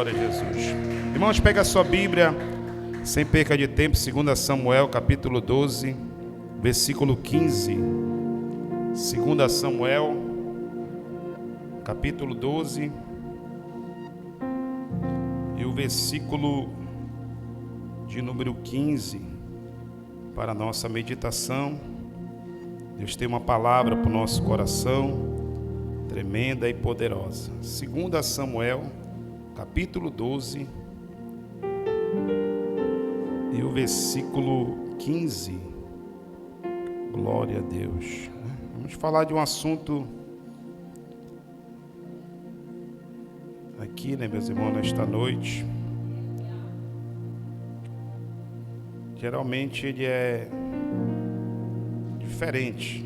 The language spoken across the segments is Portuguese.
Glória a Jesus. Irmãos, pega a sua Bíblia, sem perca de tempo, 2 Samuel, capítulo 12, versículo 15. 2 Samuel, capítulo 12, e o versículo de número 15, para a nossa meditação. Deus tem uma palavra para o nosso coração, tremenda e poderosa. 2 Samuel, capítulo 12, e o versículo 15. Glória a Deus. Vamos falar de um assunto aqui, meus irmãos, nesta noite. Geralmente ele é diferente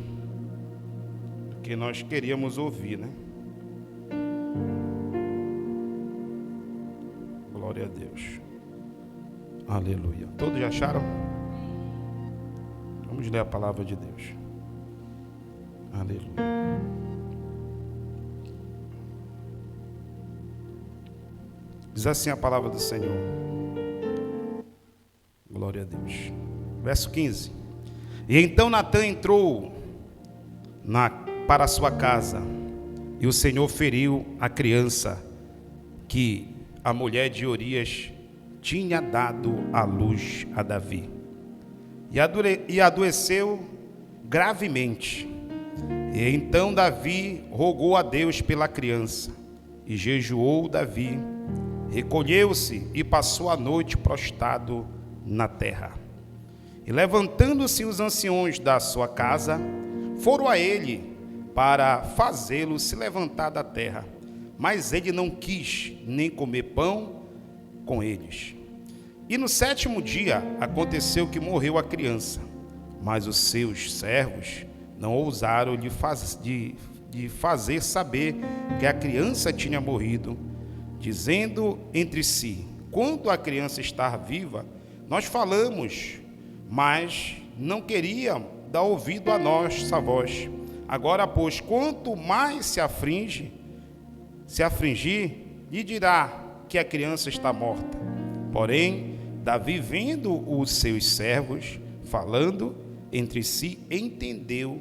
do que nós queríamos ouvir, Glória a Deus. Aleluia. Todos já acharam? Vamos ler a palavra de Deus. Aleluia. Diz assim a palavra do Senhor. Glória a Deus. Verso 15. E então Natã entrou para a sua casa, e o Senhor feriu a criança que a mulher de Urias tinha dado à luz a Davi, e adoeceu gravemente. E então Davi rogou a Deus pela criança, e jejuou Davi, recolheu-se e passou a noite prostrado na terra. E levantando-se os anciões da sua casa, foram a ele para fazê-lo se levantar da terra. Mas ele não quis nem comer pão com eles. E no 7º dia aconteceu que morreu a criança, mas os seus servos não ousaram de fazer saber que a criança tinha morrido, dizendo entre si: quando a criança está viva, nós falamos, mas não queriam dar ouvido a nossa voz. Agora, pois, quanto mais se afligir, lhe dirá que a criança está morta. Porém, Davi, vendo os seus servos falando entre si, entendeu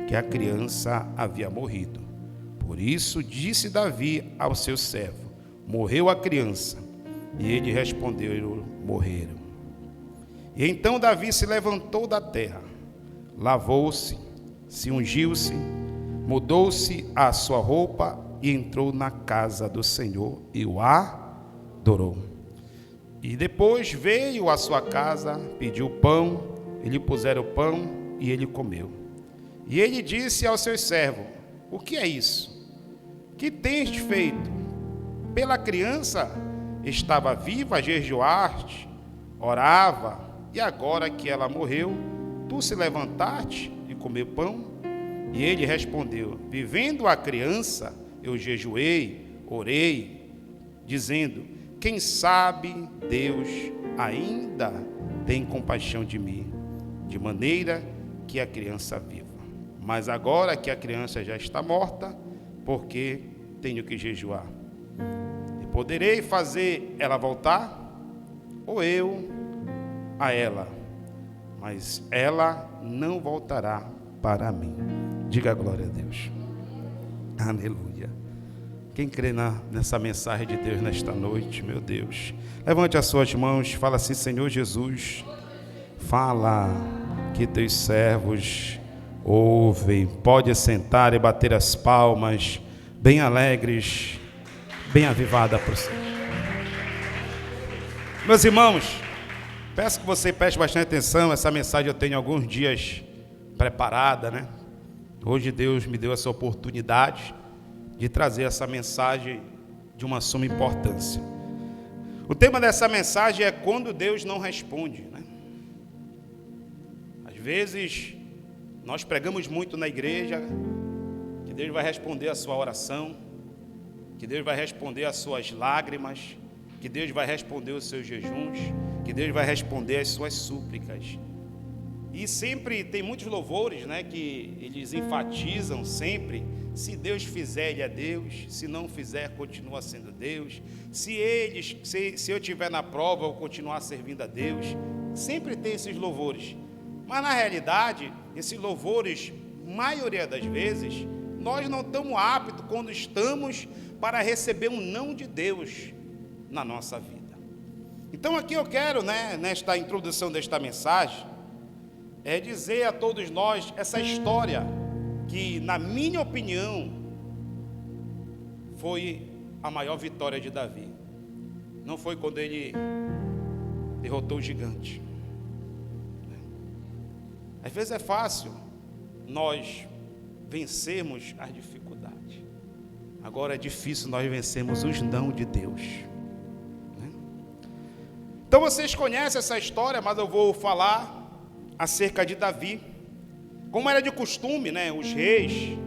que a criança havia morrido. Por isso disse Davi ao seu servo: morreu a criança. E ele respondeu: morreram. E então Davi se levantou da terra, lavou-se, se ungiu-se, mudou-se a sua roupa e entrou na casa do Senhor e o adorou. E depois veio à sua casa, pediu pão, e lhe puseram pão e ele comeu. E ele disse ao seu servo: o que é isso? Que tens feito? Pela criança estava viva, jejuaste, orava, e agora que ela morreu, tu se levantaste e comeu pão? E ele respondeu: vivendo a criança, eu jejuei, orei, dizendo: quem sabe Deus ainda tem compaixão de mim, de maneira que a criança viva. Mas agora que a criança já está morta, porque tenho que jejuar? E poderei fazer ela voltar? Ou eu a ela? Mas ela não voltará para mim. Diga glória a Deus. Aleluia. Quem crê nessa mensagem de Deus nesta noite, meu Deus, levante as suas mãos, fala assim: Senhor Jesus, fala que teus servos ouvem. Pode sentar e bater as palmas, bem alegres, bem avivada por Senhor. Meus irmãos, peço que você preste bastante atenção. Essa mensagem eu tenho alguns dias preparada, Hoje Deus me deu essa oportunidade de trazer essa mensagem de uma suma importância. O tema dessa mensagem é quando Deus não responde, Às vezes nós pregamos muito na igreja que Deus vai responder a sua oração, que Deus vai responder as suas lágrimas, que Deus vai responder os seus jejuns, que Deus vai responder as suas súplicas. E sempre tem muitos louvores, que eles enfatizam sempre Se Deus fizer, Ele é Deus. Se não fizer, continua sendo Deus. Se eu estiver na prova, eu continuar servindo a Deus. Sempre tem esses louvores. Mas na realidade, esses louvores, maioria das vezes, nós não estamos aptos quando estamos para receber um não de Deus na nossa vida. Então aqui eu quero, nesta introdução desta mensagem, dizer a todos nós essa história que, na minha opinião, foi a maior vitória de Davi. Não foi quando ele derrotou o gigante. Às vezes é fácil nós vencermos as dificuldades. Agora é difícil nós vencermos os não de Deus. Então vocês conhecem essa história, mas eu vou falar acerca de Davi. Como era de costume, os reis,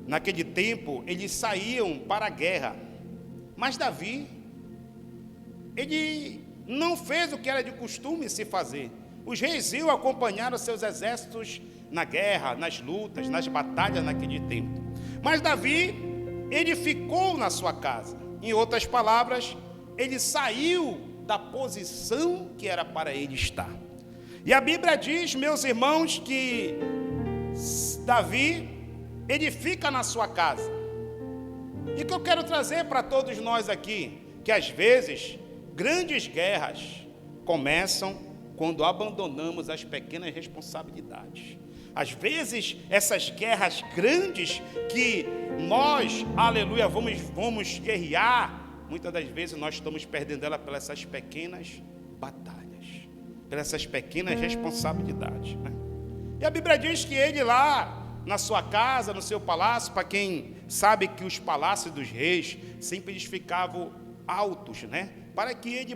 naquele tempo, eles saíam para a guerra. Mas Davi, ele não fez o que era de costume se fazer. Os reis iam acompanhar os seus exércitos na guerra, nas lutas, nas batalhas naquele tempo. Mas Davi, ele ficou na sua casa. Em outras palavras, ele saiu da posição que era para ele estar. E a Bíblia diz, meus irmãos, que Davi, ele fica na sua casa. E o que eu quero trazer para todos nós aqui, que às vezes, grandes guerras começam quando abandonamos as pequenas responsabilidades. Às vezes, essas guerras grandes que nós, aleluia, vamos guerrear, muitas das vezes nós estamos perdendo ela pelas essas pequenas batalhas, pelas essas pequenas responsabilidades. E a Bíblia diz que ele lá, na sua casa, no seu palácio, para quem sabe que os palácios dos reis sempre eles ficavam altos, para que ele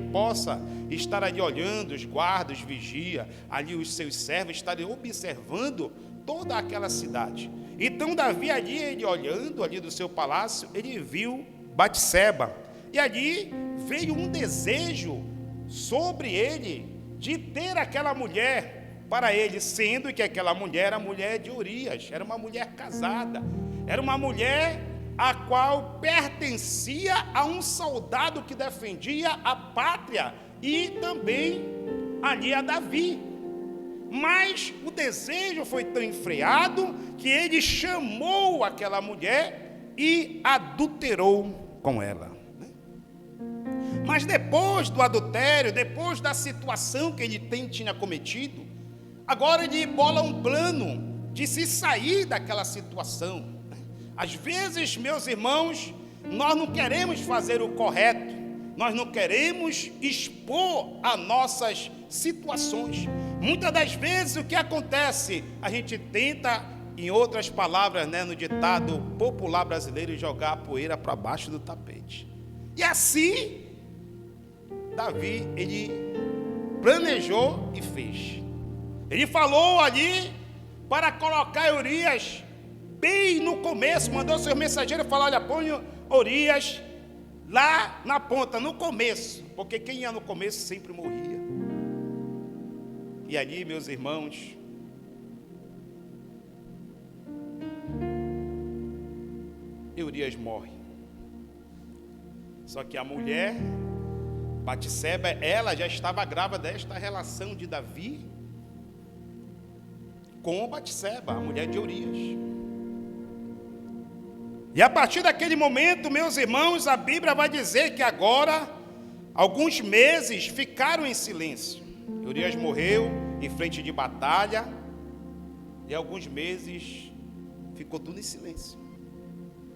possa estar ali olhando, os guardas, vigia, ali os seus servos estarem observando toda aquela cidade. Então Davi ali, ele olhando ali do seu palácio, ele viu Batseba, e ali veio um desejo sobre ele de ter aquela mulher para ele, sendo que aquela mulher era a mulher de Urias, era uma mulher casada, era uma mulher a qual pertencia a um soldado que defendia a pátria e também ali a Davi. Mas o desejo foi tão enfreado que ele chamou aquela mulher e adulterou com ela. Mas depois do adultério, depois da situação que ele tinha cometido, agora ele bola um plano de se sair daquela situação. Às vezes, meus irmãos, nós não queremos fazer o correto, nós não queremos expor as nossas situações. Muitas das vezes o que acontece? A gente tenta, em outras palavras, no ditado popular brasileiro, jogar a poeira para baixo do tapete. E assim, Davi, ele planejou e fez. Ele falou ali para colocar Urias bem no começo, mandou seus mensageiros falar, olha, põe Urias lá na ponta, no começo, porque quem ia no começo sempre morria. E ali, meus irmãos, Urias morre. Só que a mulher, Batseba, ela já estava grávida desta relação de Davi com Batseba, a mulher de Urias. E a partir daquele momento, meus irmãos, a Bíblia vai dizer que agora, alguns meses ficaram em silêncio. Urias morreu em frente de batalha, e alguns meses ficou tudo em silêncio.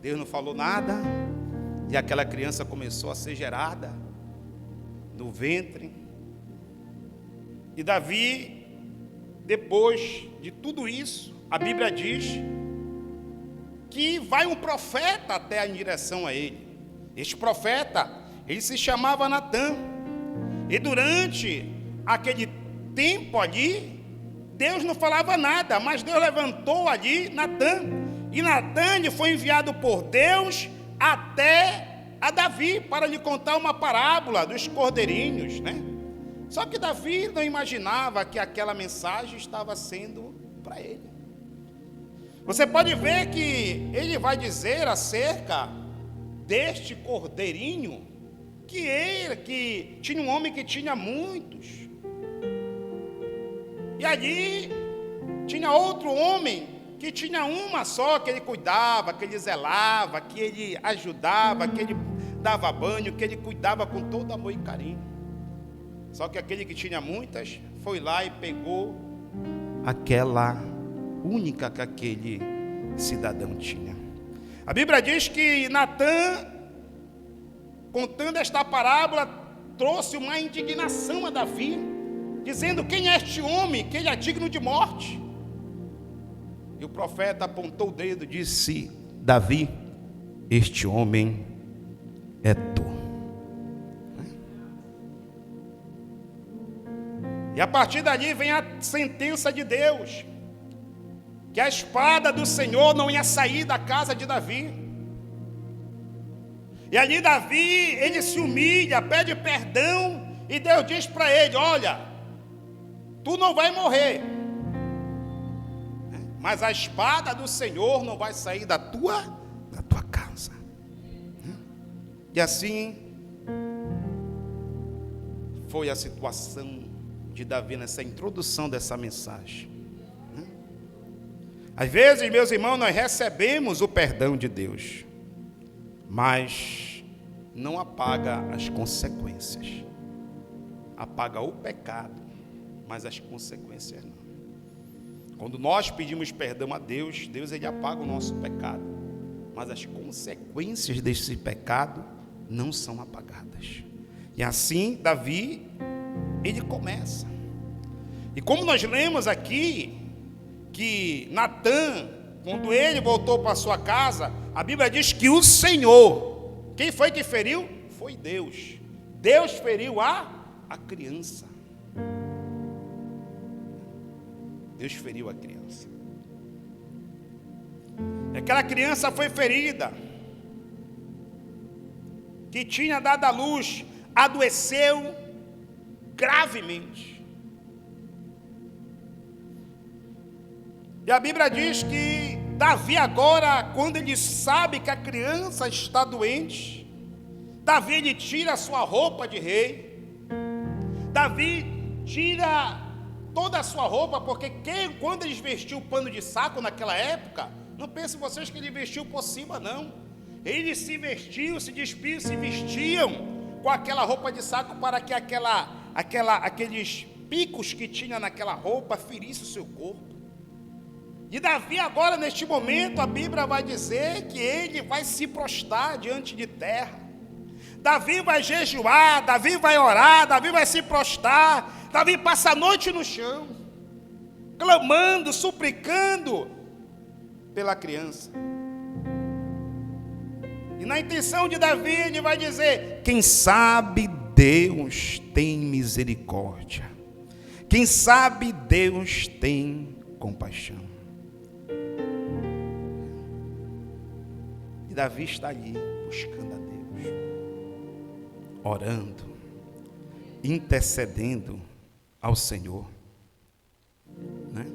Deus não falou nada, e aquela criança começou a ser gerada no ventre. E Davi, depois de tudo isso, a Bíblia diz que vai um profeta até em direção a ele. Este profeta, ele se chamava Natã. E durante aquele tempo ali, Deus não falava nada, mas Deus levantou ali Natã. E Natã foi enviado por Deus até a Davi para lhe contar uma parábola dos cordeirinhos, Só que Davi não imaginava que aquela mensagem estava sendo para ele. Você pode ver que ele vai dizer acerca deste cordeirinho, que tinha um homem que tinha muitos. E ali tinha outro homem que tinha uma só, que ele cuidava, que ele zelava, que ele ajudava, que ele dava banho, que ele cuidava com todo amor e carinho. Só que aquele que tinha muitas, foi lá e pegou aquela única que aquele cidadão tinha. A Bíblia diz que Natã, contando esta parábola, trouxe uma indignação a Davi, dizendo: quem é este homem, que ele é digno de morte? E o profeta apontou o dedo e disse: Davi, este homem é tu. E a partir dali vem a sentença de Deus, que a espada do Senhor não ia sair da casa de Davi. E ali Davi, ele se humilha, pede perdão, e Deus diz para ele: olha, tu não vai morrer, mas a espada do Senhor não vai sair da tua casa. E assim foi a situação de Davi nessa introdução dessa mensagem. Às vezes, meus irmãos, nós recebemos o perdão de Deus, mas não apaga as consequências. Apaga o pecado, mas as consequências não. Quando nós pedimos perdão a Deus, Deus ele apaga o nosso pecado, mas as consequências desse pecado não são apagadas. E assim, Davi, ele começa. E como nós lemos aqui, que Natã, quando ele voltou para sua casa, a Bíblia diz que o Senhor, quem foi que feriu? Foi Deus. Deus feriu a criança. Deus feriu a criança. Aquela criança foi ferida, que tinha dado à luz, adoeceu gravemente. E a Bíblia diz que Davi agora, quando ele sabe que a criança está doente, Davi ele tira a sua roupa de rei, Davi tira toda a sua roupa, porque quando eles vestiam o pano de saco naquela época, não pensem vocês que ele vestiu por cima, não. Eles se vestiam, se despiam, se vestiam com aquela roupa de saco para que aqueles picos que tinha naquela roupa ferissem o seu corpo. E Davi agora, neste momento, a Bíblia vai dizer que ele vai se prostrar diante de terra. Davi vai jejuar, Davi vai orar, Davi vai se prostrar, Davi passa a noite no chão, clamando, suplicando pela criança. E na intenção de Davi, ele vai dizer: quem sabe Deus tem misericórdia, quem sabe Deus tem compaixão. E Davi está ali buscando a Deus, orando, intercedendo ao Senhor, né?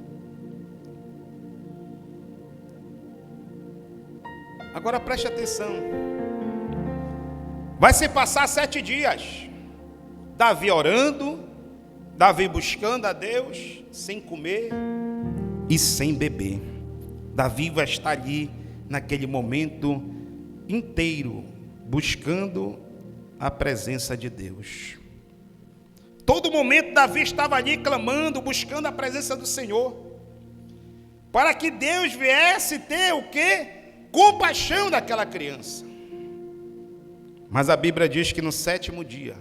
Agora preste atenção. Vai se passar 7 dias, Davi orando, Davi buscando a Deus, sem comer e sem beber. Davi vai estar ali naquele momento inteiro, buscando a presença de Deus. Todo momento Davi estava ali clamando, buscando a presença do Senhor, para que Deus viesse ter o quê? Compaixão daquela criança. Mas a Bíblia diz que no 7º dia,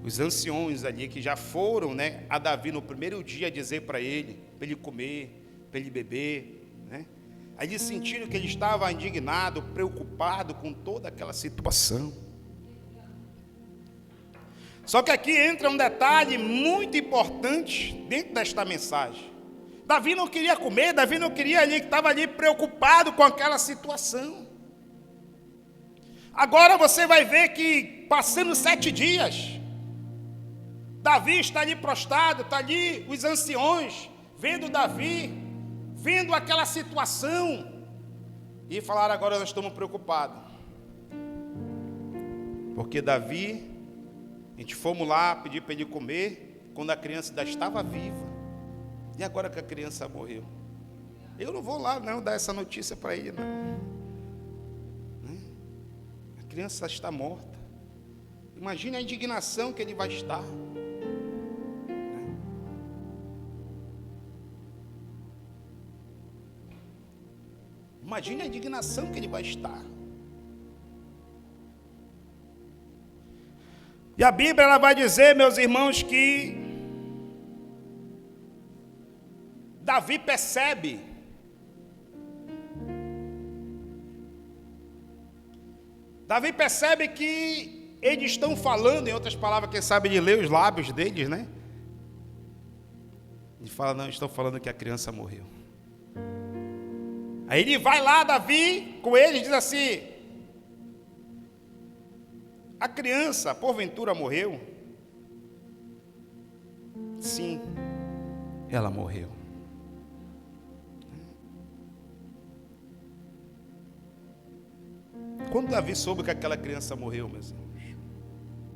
os anciões ali que já foram, né, a Davi no primeiro dia dizer para ele comer, para ele beber, né? Aí eles sentiram que ele estava indignado, preocupado com toda aquela situação. Só que aqui entra um detalhe muito importante dentro desta mensagem. Davi não queria comer, Davi não queria ali, que estava ali preocupado com aquela situação. Agora você vai ver que passando 7 dias, Davi está ali prostrado, está ali os anciões, vendo Davi, vendo aquela situação, e falaram: agora nós estamos preocupados, porque Davi, a gente fomos lá pedir para ele comer, quando a criança ainda estava viva, e agora que a criança morreu, eu não vou lá não dar essa notícia para ele não. A criança está morta. Imagine a indignação que ele vai estar. Imagine a indignação que ele vai estar. E a Bíblia ela vai dizer, meus irmãos, que Davi percebe que eles estão falando, em outras palavras, quem sabe de ler os lábios deles, né? Ele fala: não, estão falando que a criança morreu. Aí ele vai lá, Davi, com eles, diz assim: a criança, porventura, morreu? Sim, ela morreu. Quando Davi soube que aquela criança morreu, meus irmãos,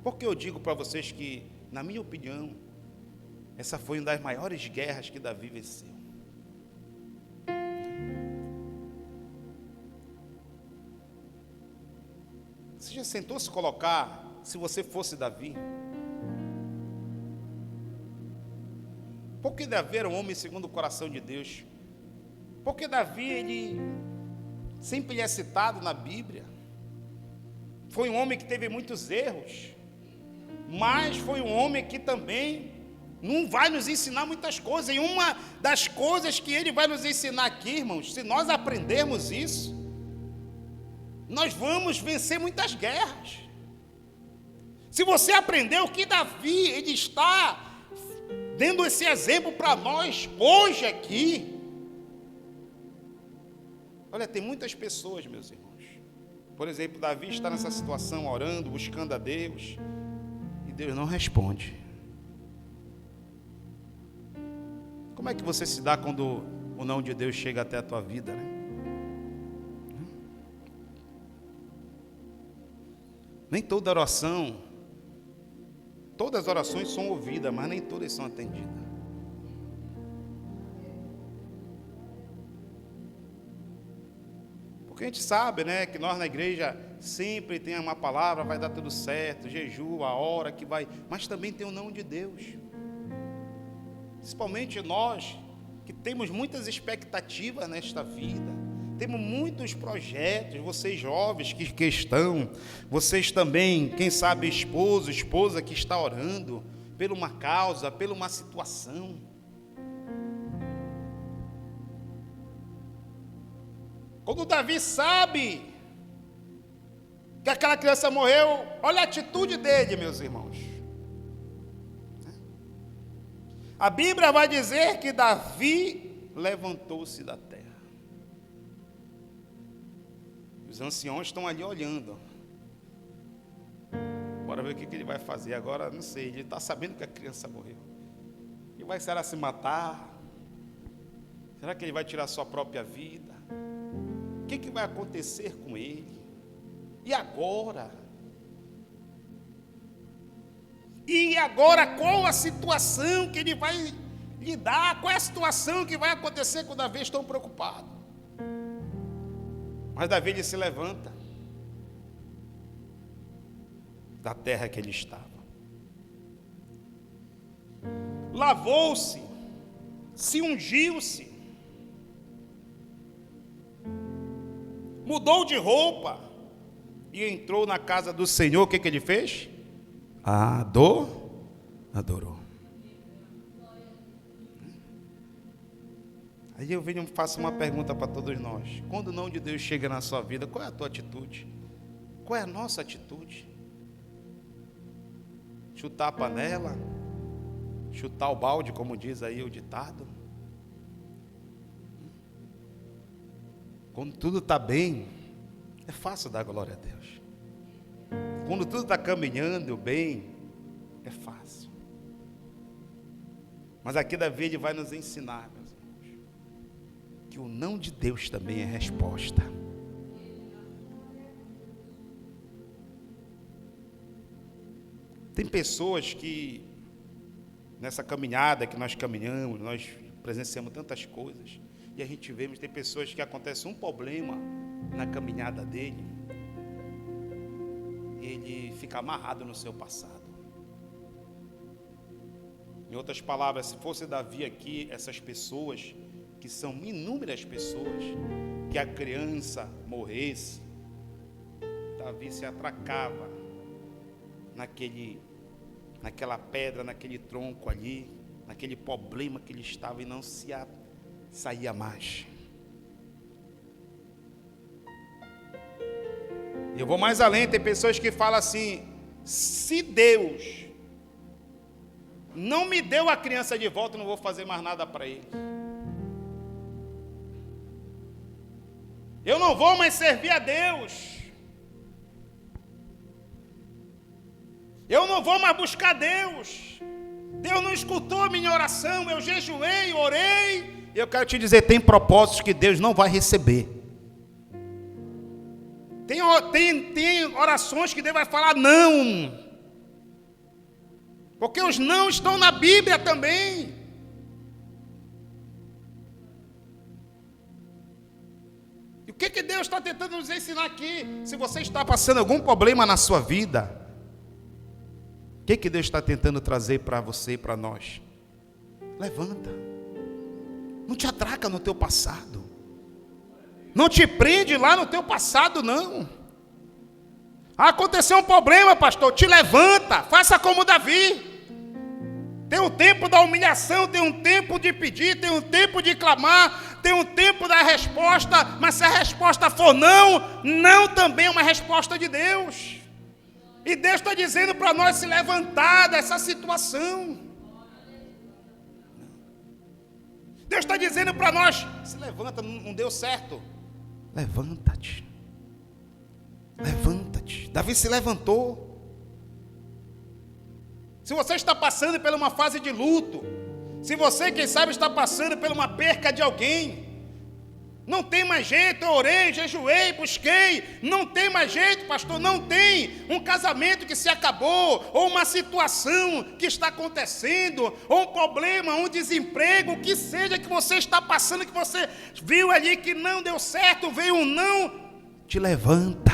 porque eu digo para vocês que, na minha opinião, essa foi uma das maiores guerras que Davi venceu. Você já sentou se colocar, se você fosse Davi? Porque Davi era um homem segundo o coração de Deus. Porque Davi, ele sempre é citado na Bíblia. Foi um homem que teve muitos erros, mas foi um homem que também não vai nos ensinar muitas coisas. E uma das coisas que ele vai nos ensinar aqui, irmãos, se nós aprendermos isso, nós vamos vencer muitas guerras. Se você aprendeu que Davi, ele está dando esse exemplo para nós hoje aqui. Olha, tem muitas pessoas, meus irmãos. Por exemplo, Davi está nessa situação, orando, buscando a Deus, e Deus não responde. Como é que você se dá quando o não de Deus chega até a tua vida, né? Nem toda oração, todas as orações são ouvidas, mas nem todas são atendidas. Porque a gente sabe, né, que nós na igreja sempre tem uma palavra, vai dar tudo certo, jejum, a hora que vai, mas também tem o não de Deus. Principalmente nós, que temos muitas expectativas nesta vida, temos muitos projetos, vocês jovens que estão, vocês também, quem sabe esposa que está orando, por uma causa, por uma situação. Quando Davi sabe que aquela criança morreu, olha a atitude dele, meus irmãos. A Bíblia vai dizer que Davi levantou-se da terra. Os anciãos estão ali olhando. Bora ver o que ele vai fazer agora, não sei. Ele está sabendo que a criança morreu. Ele vai, será, se matar? Será que ele vai tirar sua própria vida? O que vai acontecer com ele? E agora? E agora qual a situação que ele vai lidar? Qual é a situação que vai acontecer com Davi? Estão preocupados. Mas Davi, ele se levanta da terra que ele estava. Lavou-se, se ungiu-se, mudou de roupa e entrou na casa do Senhor. O que ele fez? Adorou. Aí eu venho e faço uma pergunta para todos nós. Quando o não de Deus chega na sua vida, qual é a tua atitude? Qual é a nossa atitude? Chutar a panela? Chutar o balde, como diz aí o ditado? Quando tudo está bem, é fácil dar glória a Deus. Quando tudo está caminhando bem, é fácil. Mas aqui Davi ele vai nos ensinar, meus irmãos, que o não de Deus também é resposta. Tem pessoas que, nessa caminhada que nós caminhamos, nós presenciamos tantas coisas, e a gente vê, mas tem pessoas que acontece um problema na caminhada dele, e ele fica amarrado no seu passado. Em outras palavras, se fosse Davi aqui, essas pessoas, que são inúmeras pessoas, que a criança morresse, Davi se atracava naquela pedra, naquele tronco ali, naquele problema que ele estava e não saía mais. Eu vou mais além, tem pessoas que falam assim: se Deus não me deu a criança de volta, eu não vou fazer mais nada para ele. Eu não vou mais servir a Deus. Eu não vou mais buscar Deus. Deus não escutou a minha oração. Eu jejuei, orei. Eu quero te dizer, tem propósitos que Deus não vai receber. Tem orações que Deus vai falar não. Porque os não estão na Bíblia também. E o que Deus está tentando nos ensinar aqui? Se você está passando algum problema na sua vida, o que Deus está tentando trazer para você e para nós? Levanta. Não te atraca no teu passado. Não te prende lá no teu passado, não. Aconteceu um problema, pastor, te levanta. Faça como Davi. Tem um tempo da humilhação, tem um tempo de pedir, tem um tempo de clamar, tem um tempo da resposta, mas se a resposta for não também é uma resposta de Deus. E Deus está dizendo para nós se levantar dessa situação. Deus está dizendo para nós, se levanta, não deu certo. Levanta-te. Levanta-te. Davi se levantou. Se você está passando por uma fase de luto, se você, quem sabe, está passando por uma perca de alguém, não tem mais jeito, eu orei, jejuei, busquei, não tem mais jeito, pastor, não tem. Um casamento que se acabou, ou uma situação que está acontecendo, ou um problema, um desemprego, o que seja que você está passando, que você viu ali que não deu certo, veio um não, te levanta.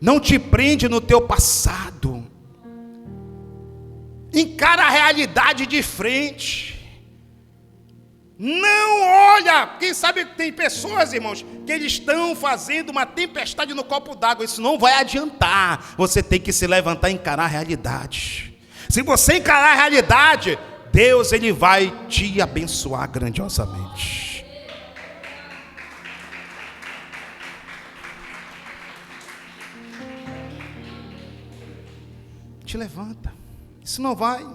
Não te prende no teu passado. Encara a realidade de frente. Não olha, quem sabe tem pessoas, irmãos, que eles estão fazendo uma tempestade no copo d'água. Isso não vai adiantar. Você tem que se levantar e encarar a realidade. Se você encarar a realidade, Deus ele vai te abençoar grandiosamente. Te levanta. Isso não vai.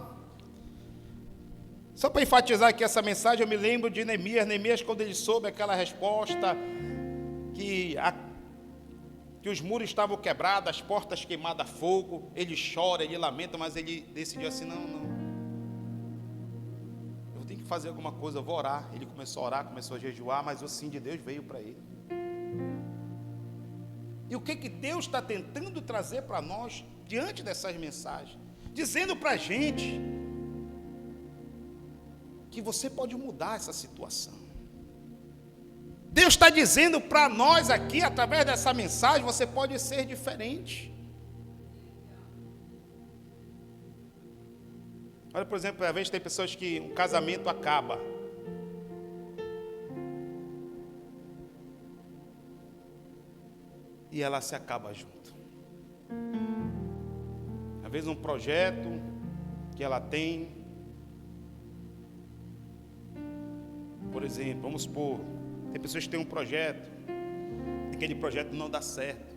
Só para enfatizar aqui essa mensagem, eu me lembro de Neemias. Neemias, quando ele soube aquela resposta, que os muros estavam quebrados, as portas queimadas a fogo, ele chora, ele lamenta, mas ele decidiu assim, não. Eu tenho que fazer alguma coisa, eu vou orar. Ele começou a orar, começou a jejuar, mas o sim de Deus veio para ele. E o que Deus está tentando trazer para nós, diante dessas mensagens? Dizendo para a gente que você pode mudar essa situação. Deus está dizendo para nós aqui, através dessa mensagem, você pode ser diferente. Olha, por exemplo, às vezes tem pessoas que um casamento acaba. E ela se acaba junto. Às vezes um projeto que ela tem, por exemplo, vamos supor, tem pessoas que têm um projeto, aquele projeto não dá certo,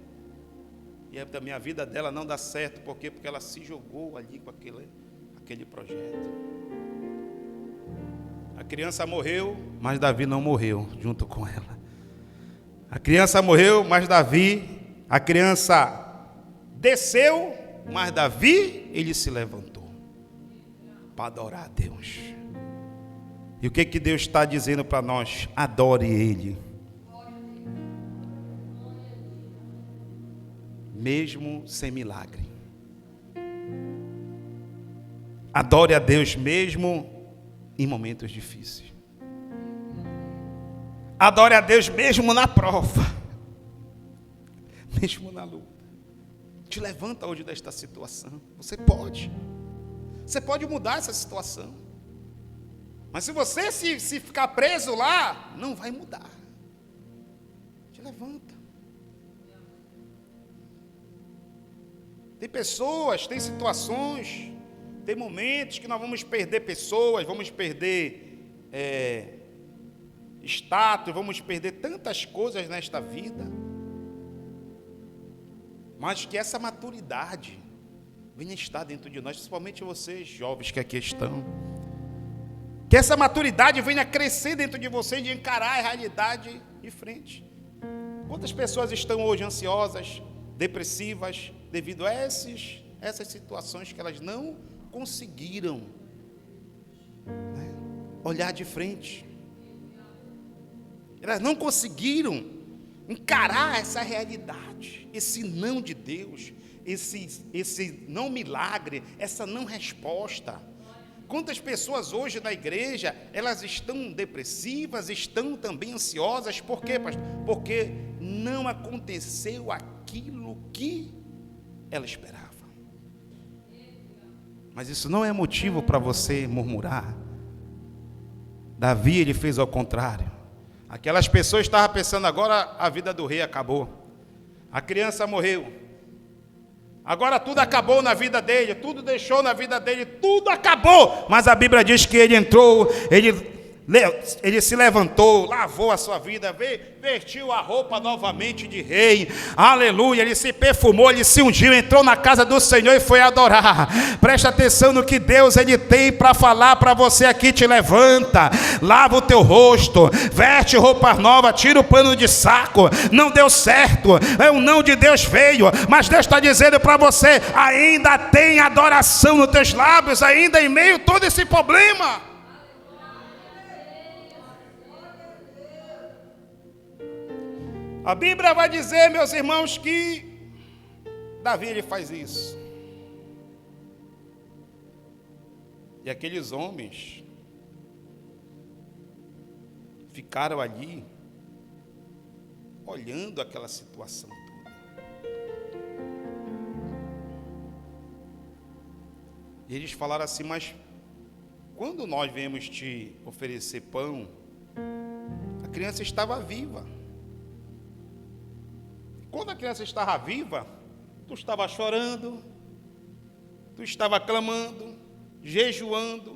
e também a vida dela não dá certo, por quê? Porque ela se jogou ali com aquele projeto. A criança morreu, mas Davi não morreu junto com ela. A criança morreu, mas a criança desceu, mas Davi, ele se levantou. para adorar a Deus. E o que Deus está dizendo para nós? Adore Ele. Mesmo sem milagre. Adore a Deus mesmo em momentos difíceis. Adore a Deus mesmo na prova. Mesmo na luta. Te levanta hoje desta situação. Você pode. Você pode mudar essa situação. Mas se você se ficar preso lá, não vai mudar. Te levanta. Tem pessoas, tem situações, tem momentos que nós vamos perder pessoas, vamos perder status, vamos perder tantas coisas nesta vida. Mas que essa maturidade venha estar dentro de nós, principalmente vocês jovens que aqui estão. Que essa maturidade venha crescer dentro de vocês, de encarar a realidade de frente. Quantas pessoas estão hoje ansiosas, depressivas, devido a essas situações que elas não conseguiram, né, olhar de frente. Elas não conseguiram encarar essa realidade, esse não de Deus, esse não milagre, essa não resposta. Quantas pessoas hoje na igreja, elas estão depressivas, estão também ansiosas, por quê, pastor? Porque não aconteceu aquilo que ela esperava. Mas isso não é motivo para você murmurar. Davi, ele fez ao contrário. Aquelas pessoas estavam pensando, agora a vida do rei acabou. A criança morreu. Agora tudo acabou na vida dele, tudo deixou na vida dele, tudo acabou. Mas a Bíblia diz que ele entrou, ele se levantou, lavou a sua vida, vestiu a roupa novamente de rei, aleluia, ele se perfumou, ele se ungiu, entrou na casa do Senhor e foi adorar. Presta atenção no que Deus ele tem para falar para você aqui. Te levanta, lava o teu rosto, veste roupa nova, tira o pano de saco. Não deu certo, o não de Deus veio, mas Deus está dizendo para você, ainda tem adoração nos teus lábios, ainda em meio a todo esse problema. A Bíblia vai dizer, meus irmãos, que Davi ele faz isso. E aqueles homens ficaram ali olhando aquela situação toda. E eles falaram assim, mas quando nós viemos te oferecer pão, a criança estava viva. Quando a criança estava viva, tu estava chorando, tu estava clamando, jejuando,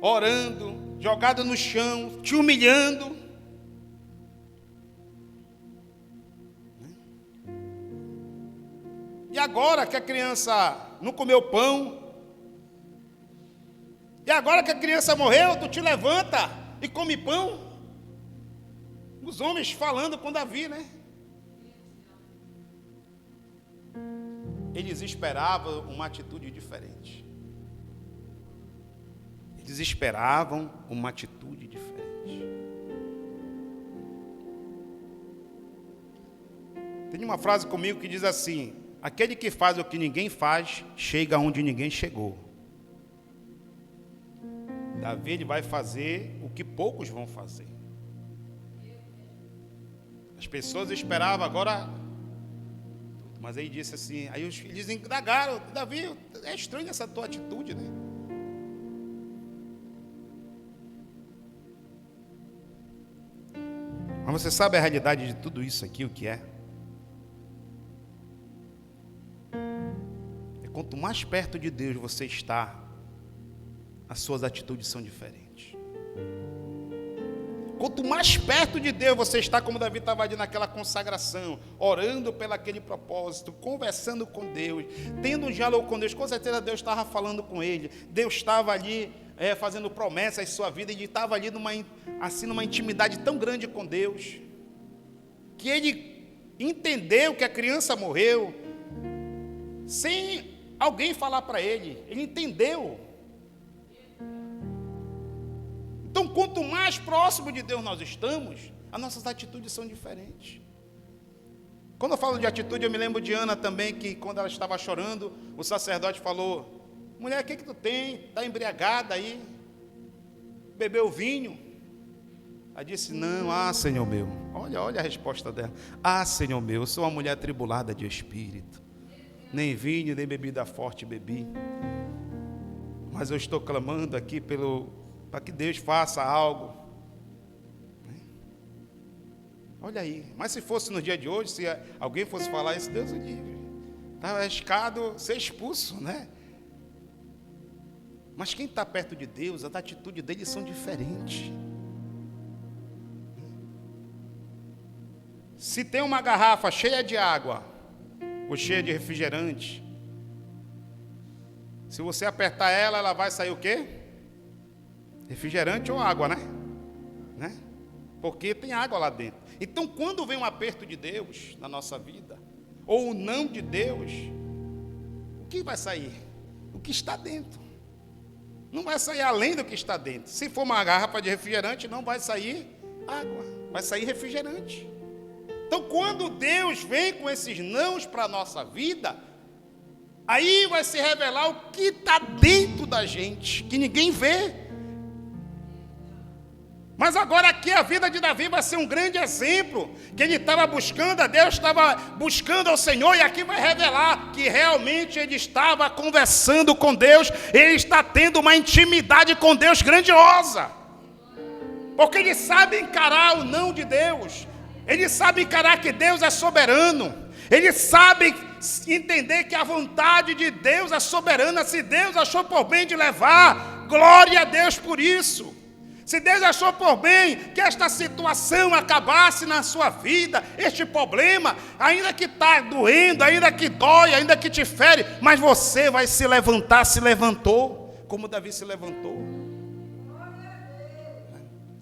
orando, jogado no chão, te humilhando. E agora que a criança não comeu pão, e agora que a criança morreu, tu te levanta e come pão. Os homens falando com Davi, né? Eles esperavam uma atitude diferente. Eles esperavam uma atitude diferente. Tem uma frase comigo que diz assim: aquele que faz o que ninguém faz, chega onde ninguém chegou. Davi ele vai fazer o que poucos vão fazer. As pessoas esperavam agora. Mas aí disse assim, aí os filhos indagaram, Davi, é estranha essa tua atitude, né? Mas você sabe a realidade de tudo isso aqui, o que é? É quanto mais perto de Deus você está, as suas atitudes são diferentes. Quanto mais perto de Deus você está, como Davi estava ali naquela consagração, orando pelo aquele propósito, conversando com Deus, tendo um diálogo com Deus, com certeza Deus estava falando com ele, Deus estava ali fazendo promessas em sua vida, ele estava ali numa intimidade tão grande com Deus, que ele entendeu que a criança morreu, sem alguém falar para ele, ele entendeu. quanto mais próximo de Deus nós estamos, as nossas atitudes são diferentes. Quando eu falo de atitude, eu me lembro de Ana também, que quando ela estava chorando, o sacerdote falou: mulher, o que tu tem? Está embriagada aí? Bebeu vinho? Ela disse: não, Senhor meu. Olha a resposta dela. Senhor meu, eu sou uma mulher atribulada de espírito. Nem vinho, nem bebida forte bebi. Mas eu estou clamando aqui para que Deus faça algo. Olha aí, mas se fosse no dia de hoje, se alguém fosse falar isso, Deus o livre. Estava arriscado ser expulso, né? Mas quem está perto de Deus, as atitudes deles são diferentes. Se tem uma garrafa cheia de água, ou cheia de refrigerante, se você apertar ela, ela vai sair o quê? Refrigerante ou água, né? Porque tem água lá dentro. Então, quando vem um aperto de Deus na nossa vida, ou o não de Deus, o que vai sair? O que está dentro. Não vai sair além do que está dentro. Se for uma garrafa de refrigerante, não vai sair água, vai sair refrigerante. Então, quando Deus vem com esses nãos para a nossa vida, aí vai se revelar o que está dentro da gente, que ninguém vê. Mas agora aqui a vida de Davi vai ser um grande exemplo, que ele estava buscando a Deus, estava buscando ao Senhor, e aqui vai revelar que realmente ele estava conversando com Deus, ele está tendo uma intimidade com Deus grandiosa, porque ele sabe encarar o não de Deus, ele sabe encarar que Deus é soberano, ele sabe entender que a vontade de Deus é soberana. Se Deus achou por bem de levar, glória a Deus por isso. Se Deus achou por bem que esta situação acabasse na sua vida, este problema, ainda que está doendo, ainda que dói, ainda que te fere, mas você vai se levantar, se levantou, como Davi se levantou.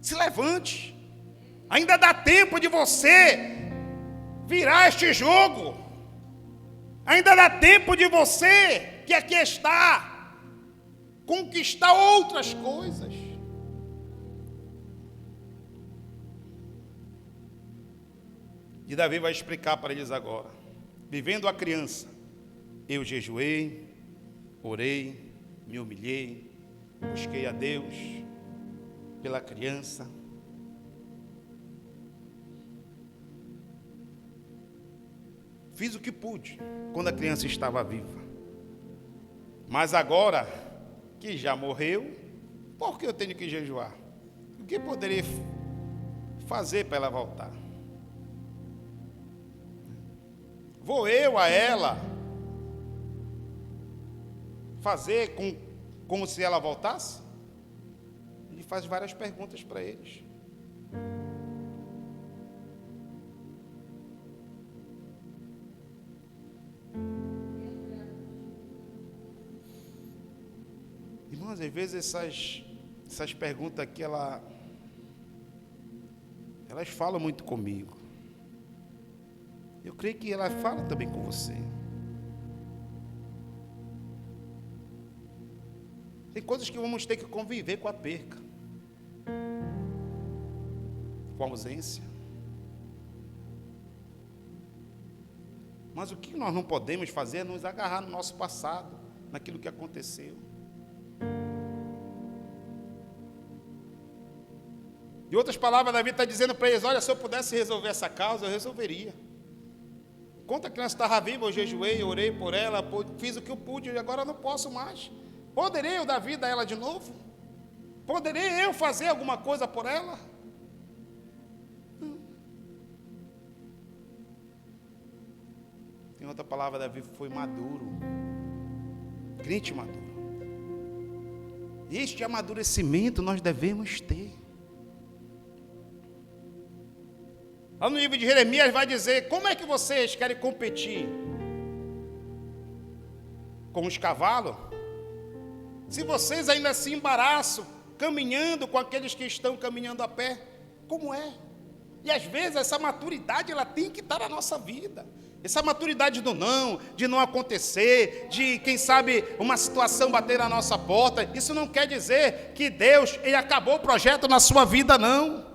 Se levante, ainda dá tempo de você virar este jogo, ainda dá tempo de você, que aqui está, conquistar outras coisas. E Davi vai explicar para eles agora. Vivendo a criança, eu jejuei, orei, me humilhei, busquei a Deus pela criança. Fiz o que pude quando a criança estava viva. Mas agora que já morreu, por que eu tenho que jejuar? O que poderia fazer para ela voltar? Vou eu a ela fazer como se ela voltasse? Ele faz várias perguntas para eles. Irmãos, às vezes essas perguntas aqui, elas falam muito comigo. Eu creio que ela fala também com você. Tem coisas que vamos ter que conviver com a perca, com a ausência. Mas o que nós não podemos fazer é nos agarrar no nosso passado, naquilo que aconteceu. Em outras palavras, Davi está dizendo para eles: olha, se eu pudesse resolver essa causa, eu resolveria. Enquanto a criança estava viva, eu jejuei, orei por ela, fiz o que eu pude, e agora eu não posso mais. Poderei eu dar vida a ela de novo? Poderei eu fazer alguma coisa por ela? Não. Em outra palavra, Davi foi maduro, crente maduro. Este amadurecimento nós devemos ter. Lá no livro de Jeremias vai dizer: como é que vocês querem competir com os cavalos, se vocês ainda se embaraçam caminhando com aqueles que estão caminhando a pé? Como é? E às vezes essa maturidade ela tem que estar na nossa vida. Essa maturidade do não, de não acontecer, de, quem sabe, uma situação bater na nossa porta, isso não quer dizer que Deus, ele acabou o projeto na sua vida, não.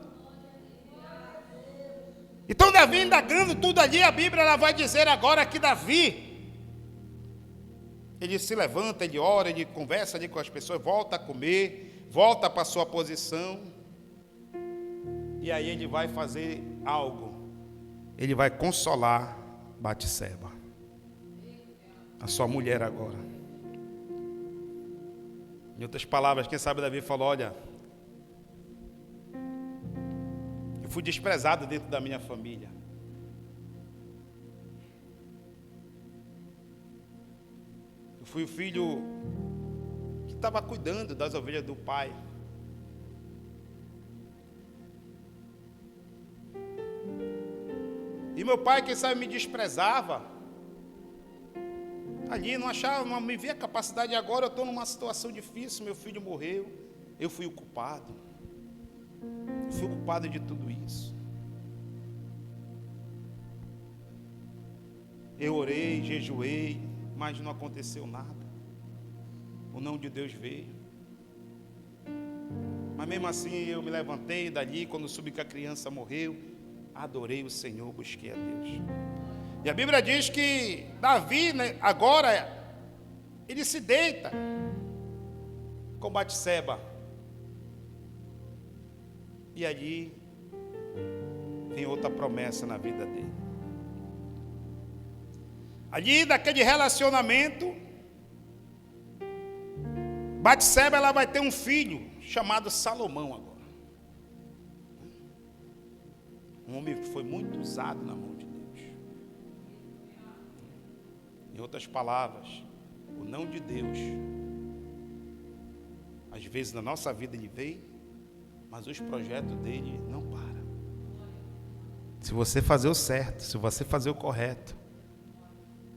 Então Davi indagando tudo ali, a Bíblia ela vai dizer agora que Davi, ele se levanta, ele ora, ele conversa ali com as pessoas, volta a comer, volta para a sua posição, e aí ele vai fazer algo, ele vai consolar Batseba, a sua mulher agora. Em outras palavras, quem sabe Davi falou: olha, eu fui desprezado dentro da minha família. Eu fui o filho que estava cuidando das ovelhas do pai. E meu pai, quem sabe, me desprezava. Ali, não achava, não me via capacidade. Agora eu estou numa situação difícil, meu filho morreu. Eu fui o culpado. Eu fui o culpado de tudo isso. Eu orei, jejuei, mas não aconteceu nada. O não de Deus veio. Mas mesmo assim eu me levantei dali, quando soube que a criança morreu, adorei o Senhor, busquei a Deus. E a Bíblia diz que Davi, né, agora, ele se deita com Batseba. E ali vem outra promessa na vida dele. Ali, daquele relacionamento, Batseba, ela vai ter um filho chamado Salomão agora. Um homem que foi muito usado na mão de Deus. Em outras palavras, o não de Deus, às vezes na nossa vida ele vem, mas os projetos dele não param. Se você fazer o certo, se você fazer o correto,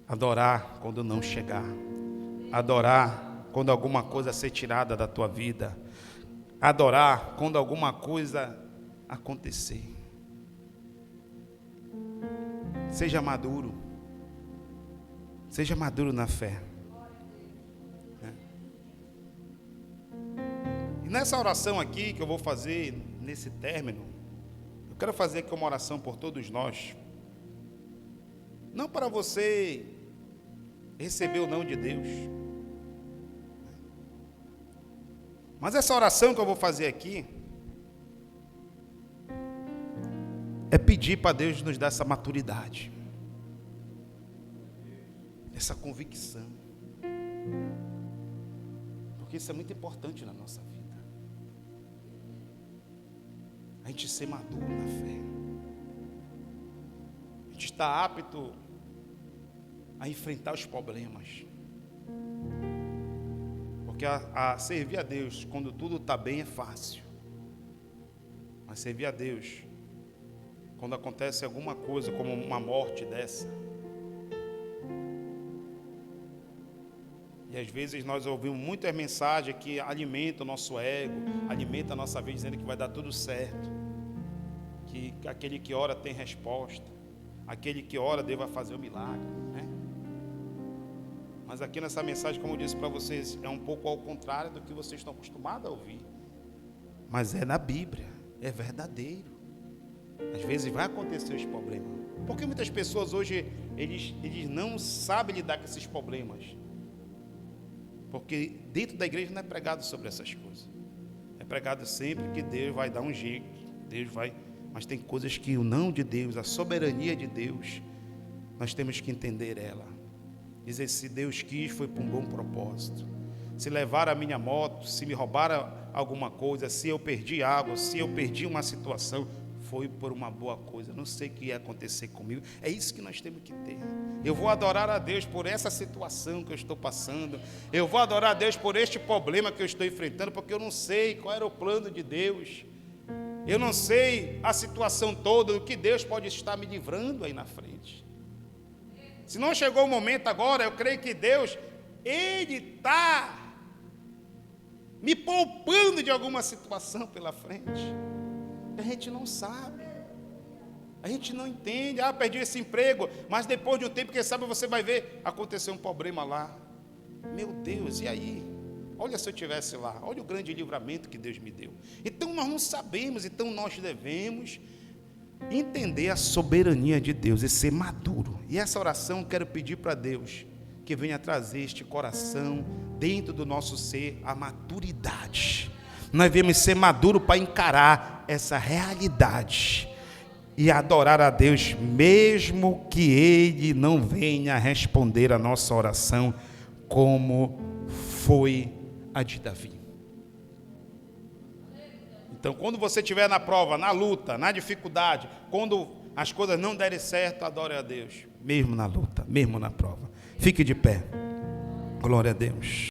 adorar quando não chegar, adorar quando alguma coisa ser tirada da tua vida, adorar quando alguma coisa acontecer. Seja maduro na fé. E nessa oração aqui que eu vou fazer, nesse término, eu quero fazer aqui uma oração por todos nós. Não para você receber o não de Deus, mas essa oração que eu vou fazer aqui é pedir para Deus nos dar essa maturidade, essa convicção, porque isso é muito importante na nossa vida. A gente ser maduro na fé, a gente estar apto a enfrentar os problemas, porque a servir a Deus quando tudo está bem é fácil, mas servir a Deus quando acontece alguma coisa como uma morte dessa, e às vezes nós ouvimos muitas mensagens que alimentam o nosso ego, alimentam a nossa vida dizendo que vai dar tudo certo, que aquele que ora tem resposta, aquele que ora Deus vai fazer o milagre, né? Mas aqui nessa mensagem, como eu disse para vocês, é um pouco ao contrário do que vocês estão acostumados a ouvir, mas é na Bíblia, é verdadeiro. Às vezes vai acontecer os problemas, porque muitas pessoas hoje eles não sabem lidar com esses problemas, porque dentro da igreja não é pregado sobre essas coisas, é pregado sempre que Deus vai dar um jeito, Deus vai, mas tem coisas que o não de Deus, a soberania de Deus, nós temos que entender ela, dizer: se Deus quis, foi para um bom propósito. Se levar a minha moto, se me roubaram alguma coisa, se eu perdi água, se eu perdi uma situação, foi por uma boa coisa. Não sei o que ia acontecer comigo. É isso que nós temos que ter. Eu vou adorar a Deus por essa situação que eu estou passando. Eu vou adorar a Deus por este problema que eu estou enfrentando, porque eu não sei qual era o plano de Deus. Eu não sei a situação toda, do que Deus pode estar me livrando aí na frente. Se não chegou o momento agora, eu creio que Deus, Ele está me poupando de alguma situação pela frente. A gente não sabe. A gente não entende, perdi esse emprego, mas depois de um tempo, quem sabe você vai ver, aconteceu um problema lá. Meu Deus, e aí? Olha se eu estivesse lá, olha o grande livramento que Deus me deu. Então nós não sabemos, então nós devemos entender a soberania de Deus e ser maduro. E essa oração eu quero pedir para Deus, que venha trazer este coração dentro do nosso ser, a maturidade. Nós devemos ser maduros para encarar essa realidade e adorar a Deus, mesmo que Ele não venha responder a nossa oração, como foi a de Davi. Então, quando você estiver na prova, na luta, na dificuldade, quando as coisas não derem certo, adore a Deus, mesmo na luta, mesmo na prova. Fique de pé. Glória a Deus.